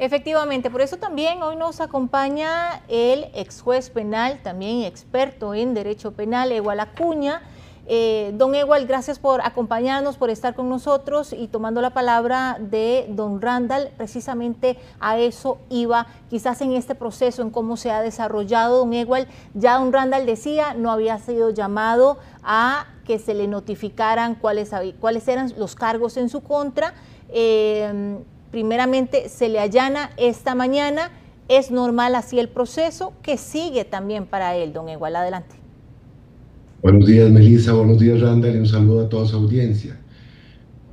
Efectivamente, por eso también hoy nos acompaña el ex juez penal, también experto en derecho penal, Ewald Acuña. Don Ewald, gracias por acompañarnos, por estar con nosotros y tomando la palabra de don Randall. Precisamente a eso iba, quizás en este proceso, en cómo se ha desarrollado. Don Ewald, ya don Randall decía, no había sido llamado a que se le notificaran cuáles eran los cargos en su contra. Primeramente se le allana esta mañana. ¿Es normal así el proceso? ¿Qué sigue también para él, don Ewald? Adelante. Buenos días, Melissa, buenos días, Randall, y un saludo a toda su audiencia.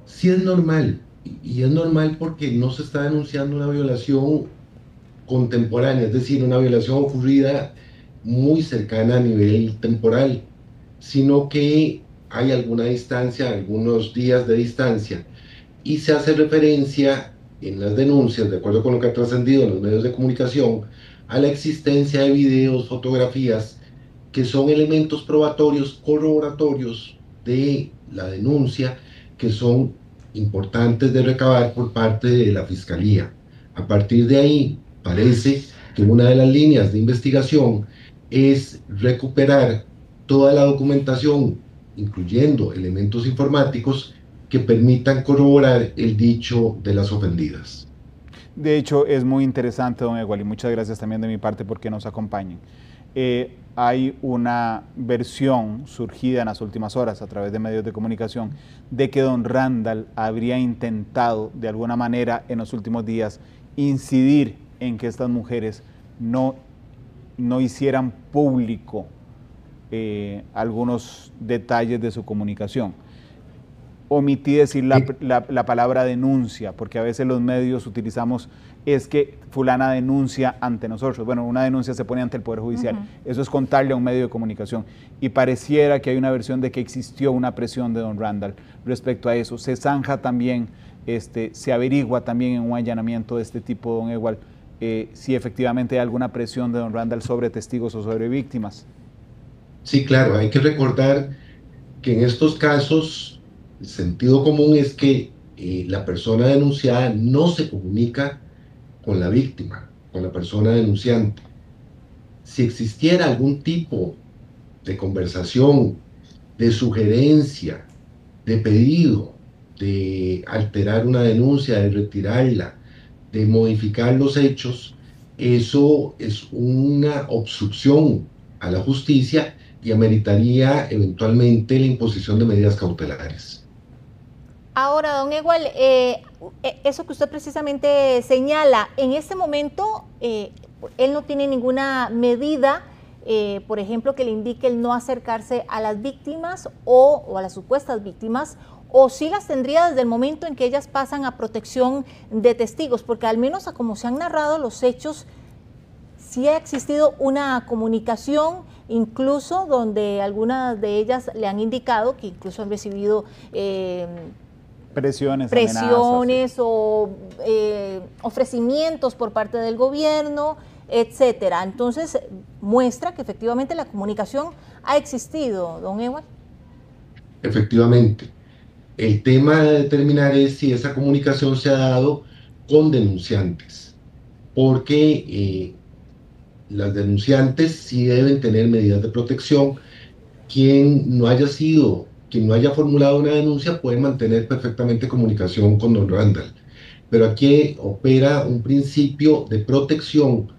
Sí es normal, y es normal porque no se está denunciando una violación contemporánea, es decir, una violación ocurrida muy cercana a nivel temporal, sino que hay alguna distancia, algunos días de distancia, y se hace referencia en las denuncias, de acuerdo con lo que ha trascendido en los medios de comunicación, a la existencia de videos, fotografías, que son elementos probatorios, corroboratorios de la denuncia, que son importantes de recabar por parte de la Fiscalía. A partir de ahí, parece que una de las líneas de investigación es recuperar toda la documentación, incluyendo elementos informáticos, que permitan corroborar el dicho de las ofendidas. De hecho, es muy interesante, don Ewald, y muchas gracias también de mi parte porque nos acompañen. Hay una versión surgida en las últimas horas a través de medios de comunicación de que don Randall habría intentado de alguna manera en los últimos días incidir en que estas mujeres no hicieran público algunos detalles de su comunicación. Omití decir la palabra denuncia, porque a veces los medios utilizamos, es que fulana denuncia ante nosotros. Bueno, una denuncia se pone ante el Poder Judicial. Eso es contarle a un medio de comunicación. Y pareciera que hay una versión de que existió una presión de don Randall respecto a eso. Se zanja también, se averigua también en un allanamiento de este tipo, don Ewald, si efectivamente hay alguna presión de don Randall sobre testigos o sobre víctimas. Sí, claro, hay que recordar que en estos casos el sentido común es que la persona denunciada no se comunica con la víctima, con la persona denunciante. Si existiera algún tipo de conversación, de sugerencia, de pedido, de alterar una denuncia, de retirarla, de modificar los hechos, eso es una obstrucción a la justicia y ameritaría eventualmente la imposición de medidas cautelares. Ahora, don Ewald, eso que usted precisamente señala, en este momento él no tiene ninguna medida, por ejemplo, que le indique el no acercarse a las víctimas o a las supuestas víctimas, o sí las tendría desde el momento en que ellas pasan a protección de testigos, porque al menos a como se han narrado los hechos, sí ha existido una comunicación, incluso donde algunas de ellas le han indicado que incluso han recibido presiones amenazas, sí, o ofrecimientos por parte del gobierno, etcétera. Entonces, muestra que efectivamente la comunicación ha existido, don Ewald. Efectivamente. El tema de determinar es si esa comunicación se ha dado con denunciantes, porque las denunciantes sí deben tener medidas de protección. Quien no haya formulado una denuncia puede mantener perfectamente comunicación con don Randall. Pero aquí opera un principio de protección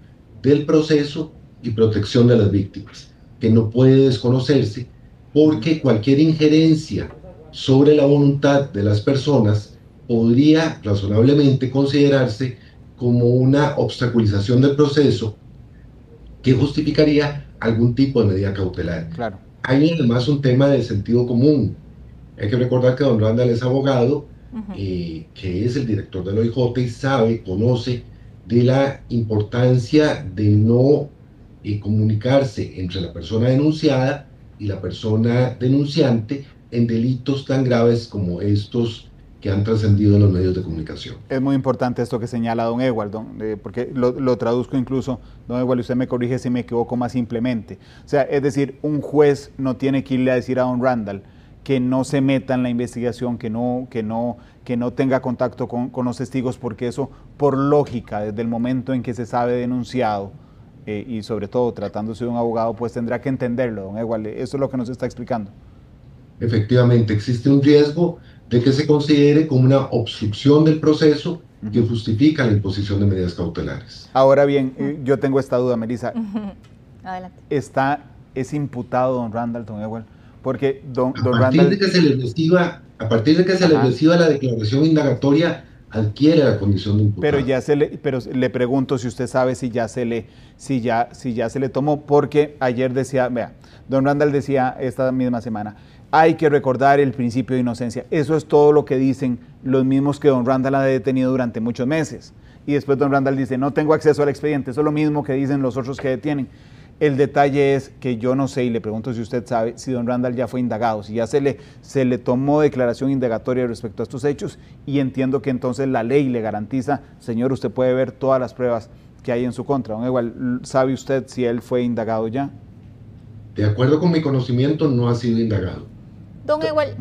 del proceso y protección de las víctimas, que no puede desconocerse, porque cualquier injerencia sobre la voluntad de las personas podría razonablemente considerarse como una obstaculización del proceso que justificaría algún tipo de medida cautelar. Claro. Hay además un tema de sentido común. Hay que recordar que don Randall es abogado, que es el director del OIJ y sabe, conoce de la importancia de no comunicarse entre la persona denunciada y la persona denunciante en delitos tan graves como estos que han trascendido en los medios de comunicación. Es muy importante esto que señala don Ewald, porque lo traduzco incluso, don Ewald, usted me corrige si me equivoco más simplemente. O sea, es decir, un juez no tiene que irle a decir a don Randall que no se meta en la investigación, que no tenga contacto con los testigos, porque eso, por lógica, desde el momento en que se sabe denunciado, y sobre todo tratándose de un abogado, pues tendrá que entenderlo, don Ewald. Eso es lo que nos está explicando. Efectivamente, existe un riesgo de que se considere como una obstrucción del proceso que justifica la imposición de medidas cautelares. Ahora bien, yo tengo esta duda, Melissa. Adelante. ¿Es imputado don Randall, don Ewald? Porque don A Randall... partir de que se le reciba la declaración indagatoria, adquiere la condición de imputado. Pero le pregunto si usted sabe si ya se le tomó, porque ayer decía, vea, don Randall decía esta misma semana, hay que recordar el principio de inocencia. Eso es todo lo que dicen los mismos que don Randall ha detenido durante muchos meses. Y después don Randall dice, no tengo acceso al expediente. Eso es lo mismo que dicen los otros que detienen. El detalle es que yo no sé, y le pregunto si usted sabe, si don Randall ya fue indagado, si ya se le tomó declaración indagatoria respecto a estos hechos, y entiendo que entonces la ley le garantiza, señor, usted puede ver todas las pruebas que hay en su contra. Don Ewald, ¿sabe usted si él fue indagado ya? De acuerdo con mi conocimiento, no ha sido indagado. Don Ewald,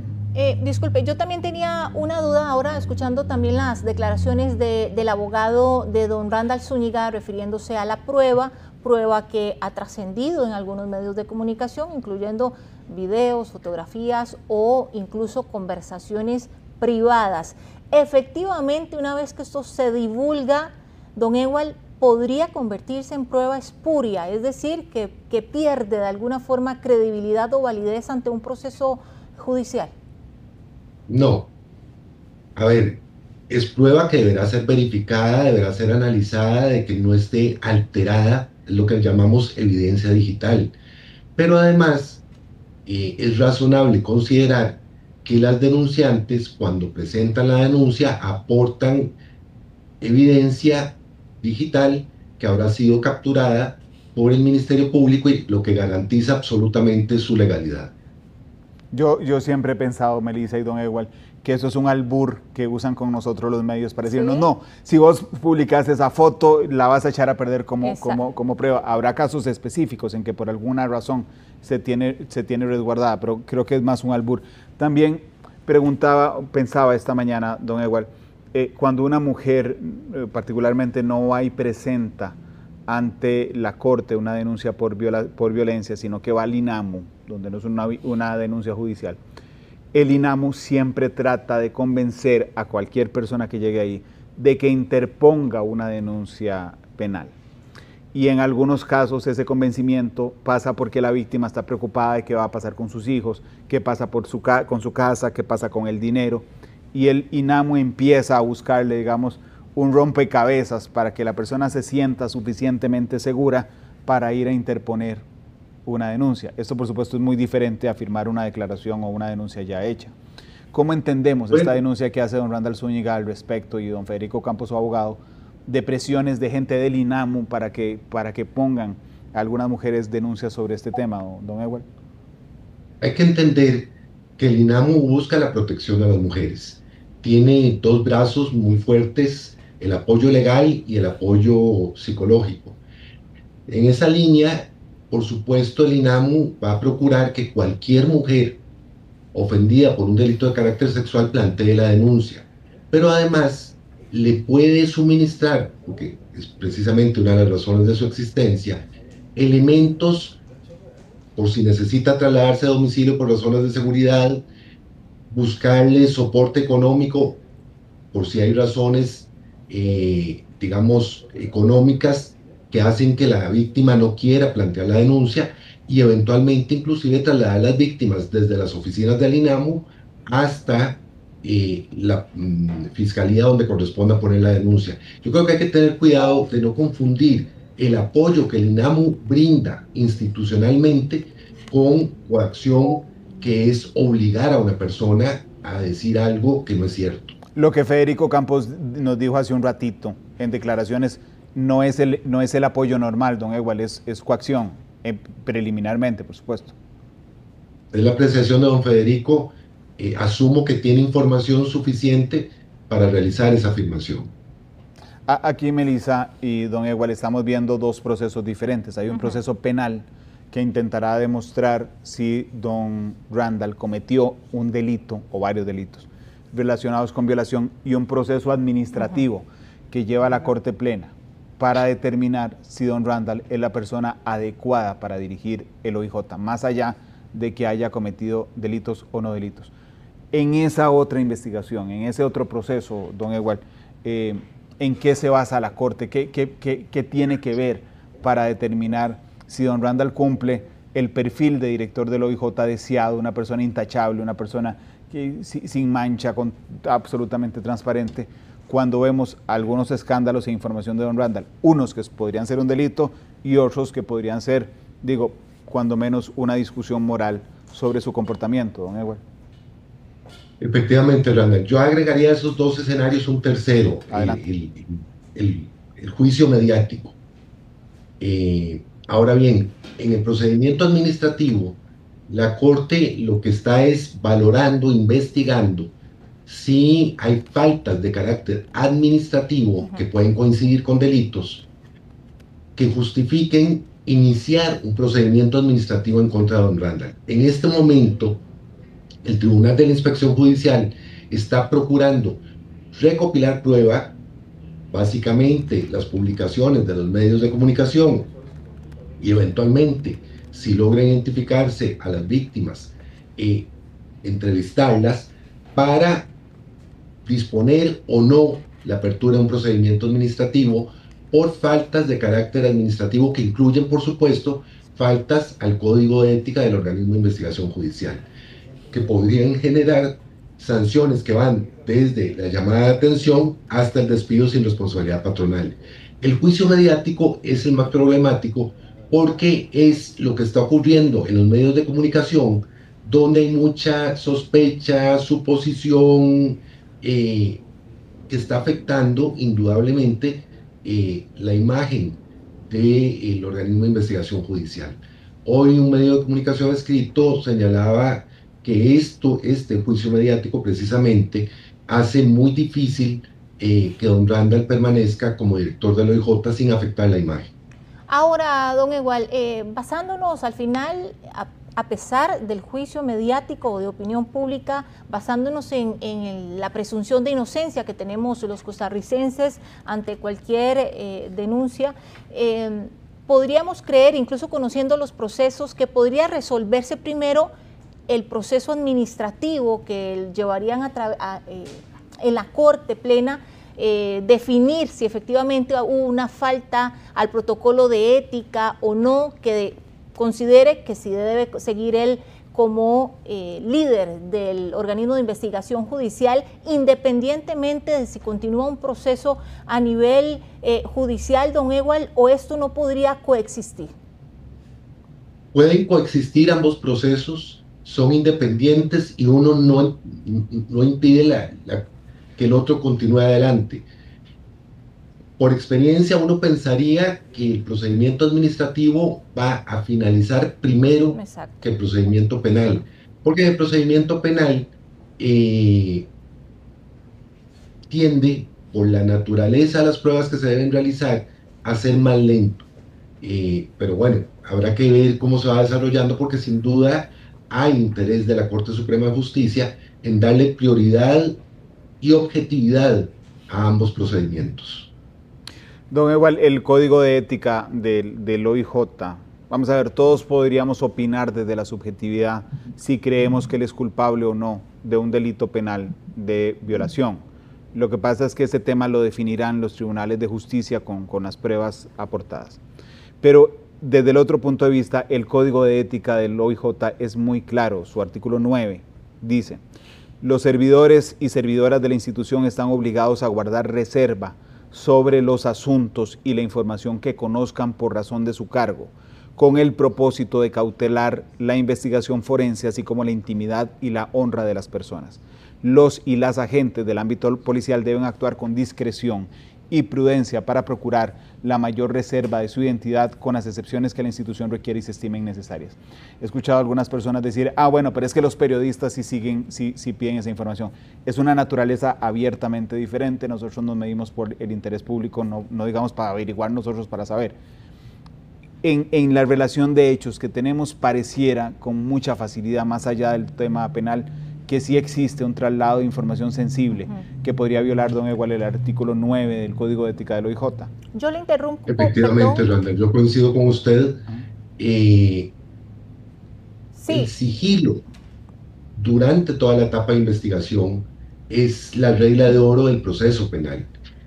disculpe, yo también tenía una duda ahora, escuchando también las declaraciones del abogado de don Randall Zúñiga refiriéndose a la prueba que ha trascendido en algunos medios de comunicación, incluyendo videos, fotografías o incluso conversaciones privadas. Efectivamente, una vez que esto se divulga, don Ewald, podría convertirse en prueba espuria, es decir, que pierde de alguna forma credibilidad o validez ante un proceso judicial. No. A ver, es prueba que deberá ser verificada, deberá ser analizada, de que no esté alterada, es lo que llamamos evidencia digital. Pero además, es razonable considerar que las denunciantes, cuando presentan la denuncia, aportan evidencia digital que habrá sido capturada por el Ministerio Público, y lo que garantiza absolutamente su legalidad. Yo siempre he pensado, Melissa y don Ewald, que eso es un albur que usan con nosotros los medios para decirnos, no, si vos publicás esa foto, la vas a echar a perder como prueba. Habrá casos específicos en que por alguna razón se tiene resguardada, pero creo que es más un albur. También pensaba esta mañana, don Ewald, cuando una mujer particularmente no va y presenta ante la corte una denuncia por violencia, sino que va al INAMU, donde no es una denuncia judicial, el INAMU siempre trata de convencer a cualquier persona que llegue ahí de que interponga una denuncia penal. Y en algunos casos ese convencimiento pasa porque la víctima está preocupada de qué va a pasar con sus hijos, qué pasa con su casa, qué pasa con el dinero, y el INAMU empieza a buscarle, digamos, un rompecabezas para que la persona se sienta suficientemente segura para ir a interponer una denuncia. Esto, por supuesto, es muy diferente a firmar una declaración o una denuncia ya hecha. ¿Cómo entendemos esta denuncia que hace don Randall Zúñiga al respecto y don Federico Campos, su abogado, de presiones de gente del INAMU para que pongan a algunas mujeres denuncias sobre este tema, don Ewald? Hay que entender que el INAMU busca la protección de las mujeres. Tiene dos brazos muy fuertes, el apoyo legal y el apoyo psicológico. En esa línea, por supuesto, el INAMU va a procurar que cualquier mujer ofendida por un delito de carácter sexual plantee la denuncia, pero además le puede suministrar, porque es precisamente una de las razones de su existencia, elementos por si necesita trasladarse a domicilio por razones de seguridad, buscarle soporte económico por si hay razones, digamos, económicas que hacen que la víctima no quiera plantear la denuncia, y eventualmente inclusive trasladar a las víctimas desde las oficinas del INAMU hasta la fiscalía donde corresponda poner la denuncia. Yo creo que hay que tener cuidado de no confundir el apoyo que el INAMU brinda institucionalmente con coacción, que es obligar a una persona a decir algo que no es cierto. Lo que Federico Campos nos dijo hace un ratito en declaraciones no es el apoyo normal, don Ewald, es coacción, preliminarmente, por supuesto. Es la apreciación de don Federico. Asumo que tiene información suficiente para realizar esa afirmación. Aquí, Melissa y don Ewald, estamos viendo dos procesos diferentes. Hay un proceso penal que intentará demostrar si don Randall cometió un delito o varios delitos relacionados con violación, y un proceso administrativo que lleva a la Corte Plena para determinar si don Randall es la persona adecuada para dirigir el OIJ, más allá de que haya cometido delitos o no delitos. En esa otra investigación, en ese otro proceso, don Ewald, ¿en qué se basa la Corte? ¿Qué tiene que ver para determinar si don Randall cumple el perfil de director del OIJ deseado, una persona intachable, una persona sin mancha, absolutamente transparente, cuando vemos algunos escándalos e información de don Randall, unos que podrían ser un delito y otros que podrían ser, digo, cuando menos una discusión moral sobre su comportamiento, don Ewald? Efectivamente, Randall. Yo agregaría a esos dos escenarios un tercero, el juicio mediático. Ahora bien, en el procedimiento administrativo, la Corte lo que está es valorando, investigando si hay faltas de carácter administrativo que pueden coincidir con delitos que justifiquen iniciar un procedimiento administrativo en contra de don Randall. En este momento, el Tribunal de la Inspección Judicial está procurando recopilar prueba, básicamente las publicaciones de los medios de comunicación, y eventualmente, si logra identificarse a las víctimas, entrevistarlas para disponer o no la apertura de un procedimiento administrativo por faltas de carácter administrativo que incluyen, por supuesto, faltas al Código de Ética del organismo de investigación judicial, que podrían generar sanciones que van desde la llamada de atención hasta el despido sin responsabilidad patronal. El juicio mediático es el más problemático porque es lo que está ocurriendo en los medios de comunicación, donde hay mucha sospecha, suposición, que está afectando indudablemente la imagen del organismo de investigación judicial. Hoy un medio de comunicación escrito señalaba que este juicio mediático precisamente hace muy difícil que don Randall permanezca como director del OIJ sin afectar la imagen. Ahora, don Ewald, basándonos al final, a pesar del juicio mediático o de opinión pública, basándonos en la presunción de inocencia que tenemos los costarricenses ante cualquier denuncia, podríamos creer, incluso conociendo los procesos, que podría resolverse primero el proceso administrativo que llevarían en la Corte Plena, definir si efectivamente hubo una falta al protocolo de ética o no, que considere que si debe seguir él como líder del organismo de investigación judicial, independientemente de si continúa un proceso a nivel judicial, don Ewald, o esto no podría coexistir. Pueden coexistir ambos procesos, son independientes y uno no impide que el otro continúe adelante. Por experiencia, uno pensaría que el procedimiento administrativo va a finalizar primero que el procedimiento penal, porque el procedimiento penal tiende, por la naturaleza de las pruebas que se deben realizar, a ser más lento. Pero bueno, habrá que ver cómo se va desarrollando, porque sin duda hay interés de la Corte Suprema de Justicia en darle prioridad y objetividad a ambos procedimientos. Don Ewald, el Código de Ética del OIJ, vamos a ver, todos podríamos opinar desde la subjetividad si creemos que él es culpable o no de un delito penal de violación. Lo que pasa es que ese tema lo definirán los tribunales de justicia con las pruebas aportadas. Pero desde el otro punto de vista, el Código de Ética del OIJ es muy claro. Su artículo 9 dice: los servidores y servidoras de la institución están obligados a guardar reserva sobre los asuntos y la información que conozcan por razón de su cargo, con el propósito de cautelar la investigación forense, así como la intimidad y la honra de las personas. Los y las agentes del ámbito policial deben actuar con discreción y prudencia para procurar la mayor reserva de su identidad, con las excepciones que la institución requiere y se estimen necesarias. He escuchado a algunas personas decir: bueno, pero es que los periodistas sí piden esa información. Es una naturaleza abiertamente diferente. Nosotros nos medimos por el interés público, no digamos para averiguar nosotros, para saber. en la relación de hechos que tenemos pareciera con mucha facilidad, más allá del tema penal, que sí existe un traslado de información sensible que podría violar, don Ewald, el artículo 9 del Código de Ética del OIJ. Yo le interrumpo. Efectivamente, Randall, yo coincido con usted. Sí. El sigilo durante toda la etapa de investigación es la regla de oro del proceso penal.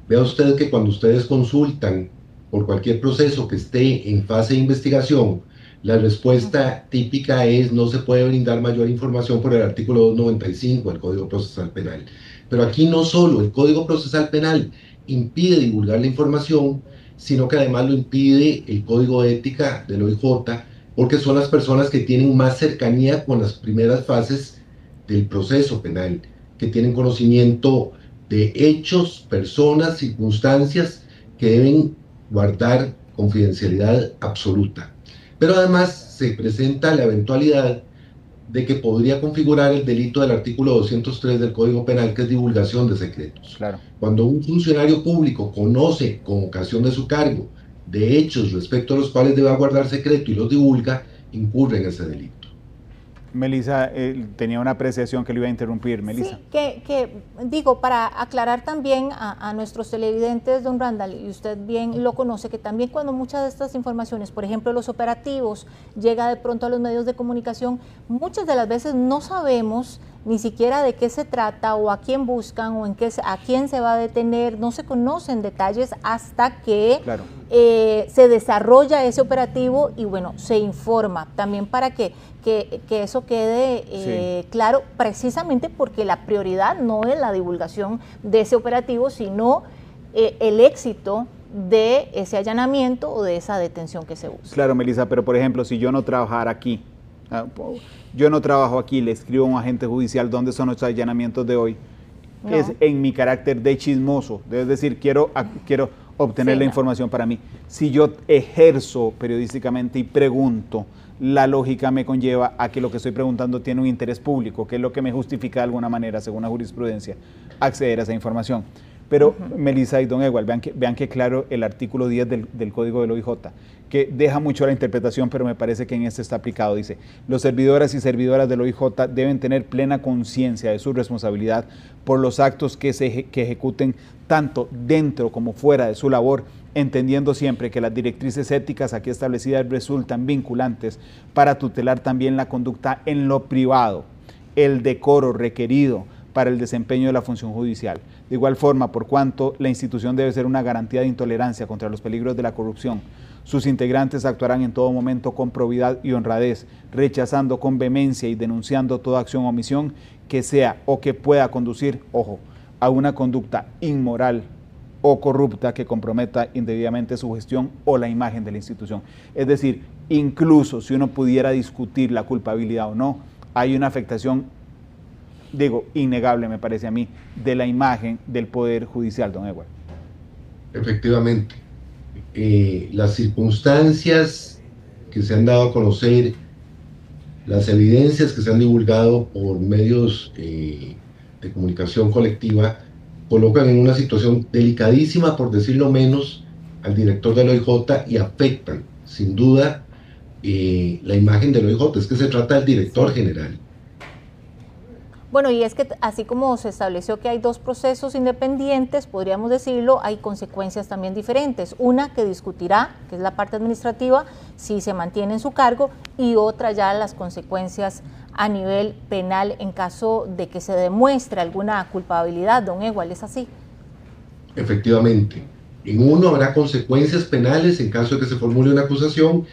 Vea usted que cuando ustedes consultan por cualquier proceso que esté en fase de investigación, la respuesta típica es: no se puede brindar mayor información por el artículo 295 del Código Procesal Penal. Pero aquí no solo el Código Procesal Penal impide divulgar la información, sino que además lo impide el Código de Ética del OIJ, porque son las personas que tienen más cercanía con las primeras fases del proceso penal, que tienen conocimiento de hechos, personas, circunstancias que deben guardar confidencialidad absoluta. Pero además se presenta la eventualidad de que podría configurar el delito del artículo 203 del Código Penal, que es divulgación de secretos. Claro. Cuando un funcionario público conoce con ocasión de su cargo de hechos respecto a los cuales debe guardar secreto y los divulga, incurre en ese delito. Melissa, tenía una apreciación que le iba a interrumpir, Melissa. Sí, que digo, para aclarar también a nuestros televidentes, don Randall, y usted bien lo conoce, que también cuando muchas de estas informaciones, por ejemplo, los operativos, llega de pronto a los medios de comunicación, muchas de las veces no sabemos ni siquiera de qué se trata o a quién buscan o a quién se va a detener, no se conocen detalles hasta que claro, se desarrolla ese operativo y bueno, se informa también para que eso quede claro, precisamente porque la prioridad no es la divulgación de ese operativo, sino el éxito de ese allanamiento o de esa detención que se busca. Claro, Melissa, pero por ejemplo, si yo no trabajara aquí, yo no trabajo aquí, le escribo a un agente judicial dónde son los allanamientos de hoy, No. es en mi carácter de chismoso, es decir, quiero obtener la información para mí. Si yo ejerzo periodísticamente y pregunto, la lógica me conlleva a que lo que estoy preguntando tiene un interés público, que es lo que me justifica de alguna manera, según la jurisprudencia, acceder a esa información. Pero, Melissa y don Ewald, vean que claro el artículo 10 del Código del OIJ, que deja mucho la interpretación, pero me parece que en este está aplicado. Dice: los servidores y servidoras del OIJ deben tener plena conciencia de su responsabilidad por los actos que ejecuten tanto dentro como fuera de su labor, entendiendo siempre que las directrices éticas aquí establecidas resultan vinculantes para tutelar también la conducta en lo privado, el decoro requerido para el desempeño de la función judicial. De igual forma, por cuanto la institución debe ser una garantía de intolerancia contra los peligros de la corrupción, sus integrantes actuarán en todo momento con probidad y honradez, rechazando con vehemencia y denunciando toda acción o omisión que sea o que pueda conducir, ojo, a una conducta inmoral o corrupta que comprometa indebidamente su gestión o la imagen de la institución. Es decir, incluso si uno pudiera discutir la culpabilidad o no, hay una afectación, digo, innegable, me parece a mí, de la imagen del Poder Judicial, don Ewald. Efectivamente. Las circunstancias que se han dado a conocer, las evidencias que se han divulgado por medios de comunicación colectiva, colocan en una situación delicadísima, por decirlo menos, al director del OIJ y afectan, sin duda, la imagen del OIJ. Es que se trata del director general. Bueno, y es que así como se estableció que hay dos procesos independientes, podríamos decirlo, hay consecuencias también diferentes. Una que discutirá, que es la parte administrativa, si se mantiene en su cargo, y otra ya las consecuencias a nivel penal en caso de que se demuestre alguna culpabilidad. Don Ewald, ¿es así? Efectivamente. En uno habrá consecuencias penales en caso de que se formule una acusación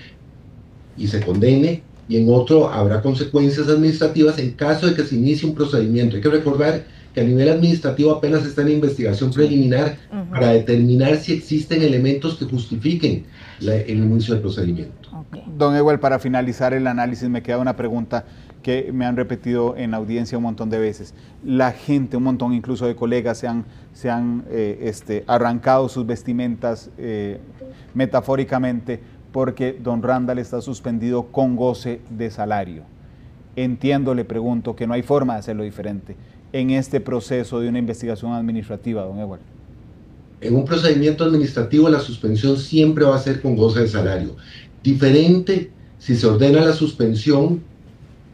y se condene, y en otro habrá consecuencias administrativas en caso de que se inicie un procedimiento. Hay que recordar que a nivel administrativo apenas está en investigación preliminar para determinar si existen elementos que justifiquen el inicio del procedimiento. Okay. Don Ewald, para finalizar el análisis, me queda una pregunta que me han repetido en la audiencia un montón de veces. La gente, un montón incluso de colegas, se han arrancado sus vestimentas metafóricamente, porque don Randall está suspendido con goce de salario. Entiendo, le pregunto, que no hay forma de hacerlo diferente en este proceso de una investigación administrativa, don Ewald. En un procedimiento administrativo la suspensión siempre va a ser con goce de salario. Diferente si se ordena la suspensión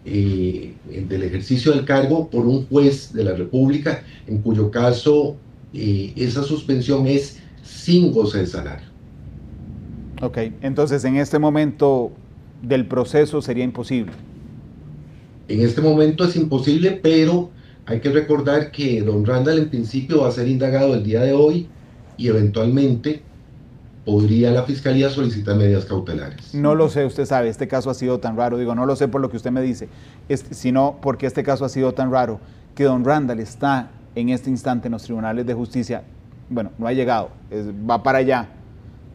del ejercicio del cargo por un juez de la República, en cuyo caso esa suspensión es sin goce de salario. Ok, entonces en este momento del proceso sería imposible. En este momento es imposible, pero hay que recordar que don Randall en principio va a ser indagado el día de hoy y eventualmente podría la Fiscalía solicitar medidas cautelares. No lo sé, usted sabe, este caso ha sido tan raro, digo, no lo sé por lo que usted me dice, sino porque este caso ha sido tan raro que don Randall está en este instante en los tribunales de justicia, bueno, no ha llegado, va para allá,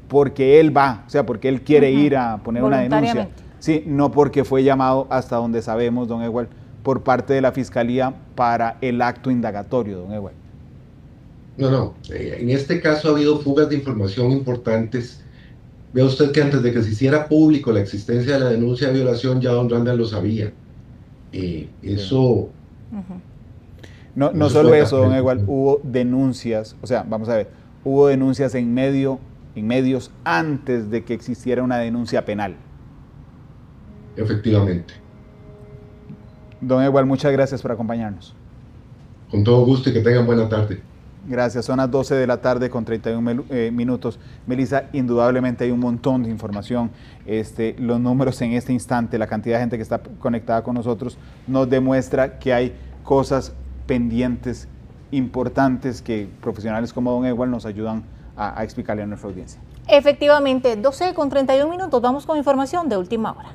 porque él va, o sea, porque él quiere ir a poner una denuncia. Sí, no porque fue llamado hasta donde sabemos, don Ewald, por parte de la Fiscalía para el acto indagatorio, don Ewald. No, en este caso ha habido fugas de información importantes. Vea usted que antes de que se hiciera público la existencia de la denuncia de violación, ya don Randall lo sabía. Eso... No solo eso, don Ewald, hubo denuncias, o sea, vamos a ver, hubo denuncias en medios antes de que existiera una denuncia penal. Efectivamente. Don Ewald, muchas gracias por acompañarnos. Con todo gusto y que tengan buena tarde. Gracias, son las 12 de la tarde con 31 minutos. Melissa, indudablemente hay un montón de información. Los números en este instante, la cantidad de gente que está conectada con nosotros, nos demuestra que hay cosas pendientes, importantes, que profesionales como don Ewald nos ayudan a explicarle a nuestra audiencia. Efectivamente, 12 con 31 minutos, vamos con información de última hora.